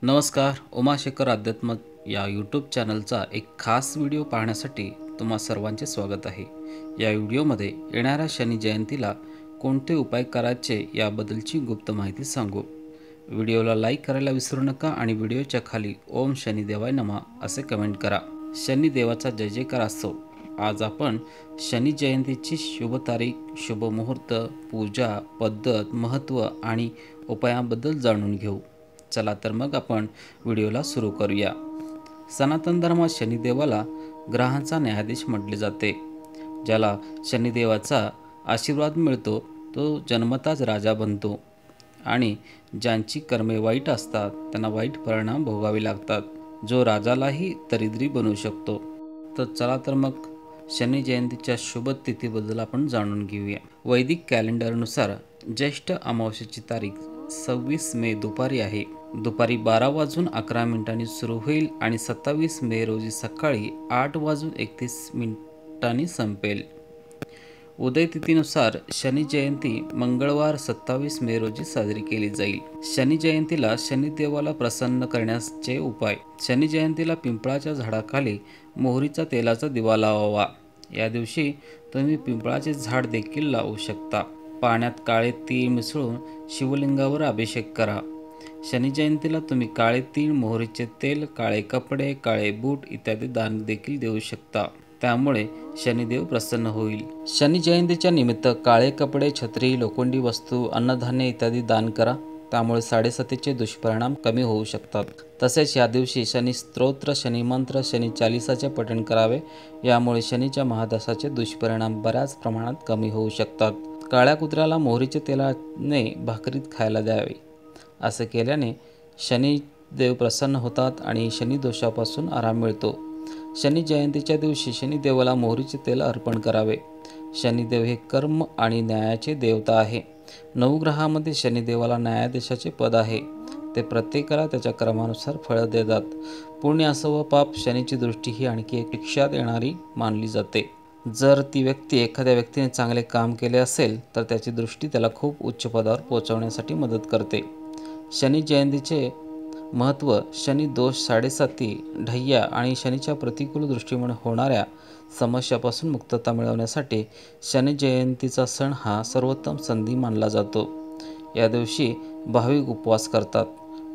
नमस्कार. उमाशेखर अध्यात्म या यूट्यूब चॅनलचा एक खास व्हिडिओ पाहण्यासाठी तुम्हा सर्वांचे स्वागत आहे. या व्हिडिओमध्ये येणाऱ्या शनी जयंतीला कोणते उपाय करायचे याबद्दलची गुप्त माहिती सांगू. व्हिडिओला लाईक करायला विसरू नका आणि व्हिडिओच्या खाली ओम शनिदेवाय नमः असे कमेंट करा. शनिदेवाचा जय जयकार असो. आज आपण शनी जयंतीची शुभ तारीख, शुभ मुहूर्त, पूजा पद्धत, महत्त्व आणि उपायांबद्दल जाणून घेऊ. चला तर मग आपण व्हिडिओला सुरू करूया. सनातन धर्मात शनिदेवाला ग्रहांचा न्यायाधीश म्हटले जाते. ज्याला शनिदेवाचा आशीर्वाद मिळतो तो जन्मताच राजा बनतो आणि ज्यांची कर्मे वाईट असतात त्यांना वाईट परिणाम भोगावे लागतात. जो राजालाही दरिद्री बनवू शकतो. तर चला तर मग शनी जयंतीच्या शुभ तिथीबद्दल आपण जाणून घेऊया. वैदिक कॅलेंडरनुसार ज्येष्ठ अमावस्येची तारीख 26 मे दुपारी आहे. दुपारी 12:11 सुरू होईल आणि 27 मे रोजी सकाळी 8:31 संपेल. उदय तिथीनुसार शनी जयंती मंगळवार 27 मे रोजी साजरी केली जाईल. शनी जयंतीला शनिदेवाला प्रसन्न करण्याचे उपाय. शनी जयंतीला पिंपळाच्या झाडाखाली मोहरीचा तेलाचा दिवा लावावा. या दिवशी तुम्ही पिंपळाचे झाड देखील लावू शकता. पाण्यात काळे तीळ मिसळून शिवलिंगावर अभिषेक करा. शनी जयंतीला तुम्ही काळे तीळ, मोहरीचे तेल, काळे कपडे, काळे बूट इत्यादी दान देखील देऊ शकता. त्यामुळे शनिदेव प्रसन्न होईल. शनी जयंतीच्या निमित्त काळे कपडे, छत्री, लोखंडी वस्तू, अन्नधान्य इत्यादी दान करा. त्यामुळे साडेसातीचे दुष्परिणाम कमी होऊ शकतात. तसेच या दिवशी शनी स्तोत्र, शनी मंत्र, शनी चालीसाचे पठण करावे. यामुळे शनीच्या महादशाचे दुष्परिणाम बऱ्याच प्रमाणात कमी होऊ शकतात. काळ्या कुत्र्याला मोहरीच्या तेलाने भाकरीत खायला द्यावे. असे केल्याने शनिदेव प्रसन्न होतात आणि शनी दोषापासून आराम मिळतो. शनी जयंतीच्या दिवशी शनिदेवाला मोहरीचे तेल अर्पण करावे. शनिदेव हे कर्म आणि न्यायाचे देवता आहे. 9 ग्रहामध्ये शनिदेवाला न्यायाधीशाचे पद आहे. ते प्रत्येकाला त्याच्या कर्मानुसार फळ देतात. पुण्य असो व पाप, शनीची दृष्टी ही आणखी एक शिक्षा देणारी मानली जाते. जर ती व्यक्ती एखाद्या व्यक्तीने चांगले काम केले असेल तर त्याची दृष्टी त्याला खूप उच्च पदावर पोहोचवण्यासाठी मदत करते. शनी जयंतीचे महत्त्व. शनी दोष, साडेसाती, ढय्या आणि शनीच्या प्रतिकूल दृष्टीमुळे होणाऱ्या समस्यापासून मुक्तता मिळवण्यासाठी शनी जयंतीचा सण हा सर्वोत्तम संधी मानला जातो. या दिवशी भाविक उपवास करतात.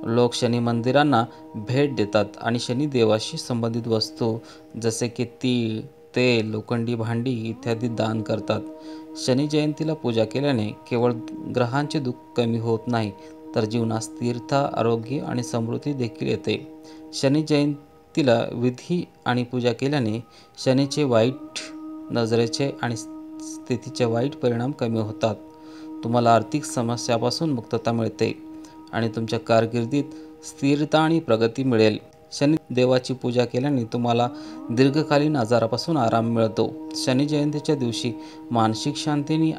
लोक शनी मंदिरांना भेट देतात आणि शनिदेवाशी संबंधित वस्तू जसे की तीळ, तेल, लोखंडी भांडी इत्यादी दान करतात. शनी जयंतीला पूजा केल्याने केवळ ग्रहांचे दुःख कमी होत नाही तर जीवनात स्थिरता, आरोग्य आणि समृद्धी देखील येते. शनी जयंतीला विधी आणि पूजा केल्याने शनीचे वाईट नजरेचे आणि स्थितीचे वाईट परिणाम कमी होतात. तुम्हाला आर्थिक समस्यापासून मुक्तता मिळते आणि तुमच्या कारकिर्दीत स्थिरता आणि प्रगती मिळेल. शनिदेवाची पूजा केल्याने तुम्हाला दीर्घकालीन आजारापासून आराम मिळतो. शनी जयंतीच्या दिवशी मानसिक शांती आणि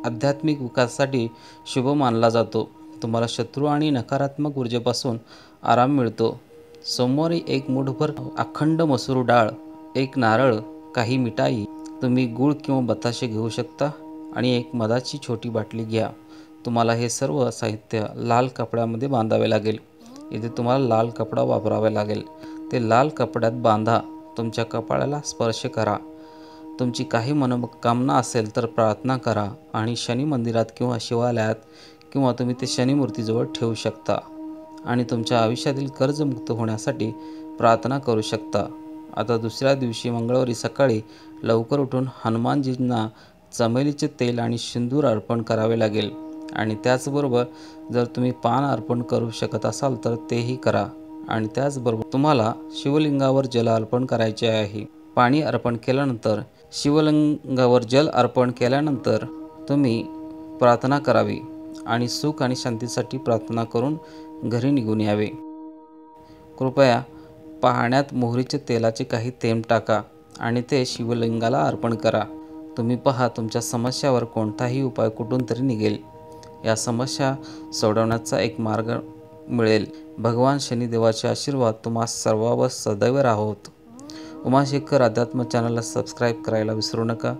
आध्यात्मिक विकासासाठी शुभ मानला जातो. तुम्हाला शत्रू आणि नकारात्मक ऊर्जेपासून आराम मिळतो. सोमवारी 1 मूठभर अखंड मसूर डाळ, 1 नारळ, काही मिठाई, तुम्ही गूळ किंवा बताशे घेऊ शकता आणि 1 मधाची छोटी बाटली घ्या. तुम्हाला हे सर्व साहित्य लाल कपड्यामध्ये बांधावे लागेल. इथे तुम्हाला लाल कपडा वापरावा लागेल. ते लाल कपड्यात बांधा. तुमच्या कपाळाला स्पर्श करा. तुमची काही मनोकामना असेल तर प्रार्थना करा आणि शनी मंदिरात किंवा शिवालयात किंवा तुम्ही ते शनी मूर्तीजवळ ठेवू शकता आणि तुमच्या आयुष्यातील कर्ज मुक्त होण्यासाठी प्रार्थना करू शकता. आता दुसऱ्या दिवशी मंगळवारी सकाळी लवकर उठून हनुमानजींना चमेलीचे तेल आणि सिंदूर अर्पण करावे लागेल आणि त्याचबरोबर जर तुम्ही पान अर्पण करू शकत असाल तर तेही करा आणि त्याचबरोबर तुम्हाला शिवलिंगावर जल अर्पण करायचे आहे. पाणी अर्पण केल्यानंतर शिवलिंगावर जल अर्पण केल्यानंतर तुम्ही प्रार्थना करावी आणि सुख आणि शांतीसाठी प्रार्थना करून घरी निघून यावे. कृपया पाण्यात मोहरीच्या तेलाचे काही थेंब टाका आणि ते शिवलिंगाला अर्पण करा. तुम्ही पहा तुमच्या समस्यावर कोणताही उपाय कुठून तरी निघेल. या समस्या सोडवण्याचा एक मार्ग मिळेल. भगवान शनिदेवाचे आशीर्वाद तुम्हा सर्वांवर सदैव राहोत. उमाशेखर अध्यात्म चॅनलला सबस्क्राईब करायला विसरू नका.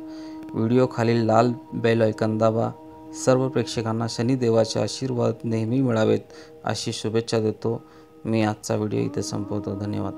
व्हिडिओ खालील लाल बेल आयकॉन दाबा. सर्व प्रेक्षकांना शनिदेवाचे आशीर्वाद नेहमी मिळावेत अशी शुभेच्छा देतो. मी आजचा व्हिडिओ इथे संपवतो. धन्यवाद.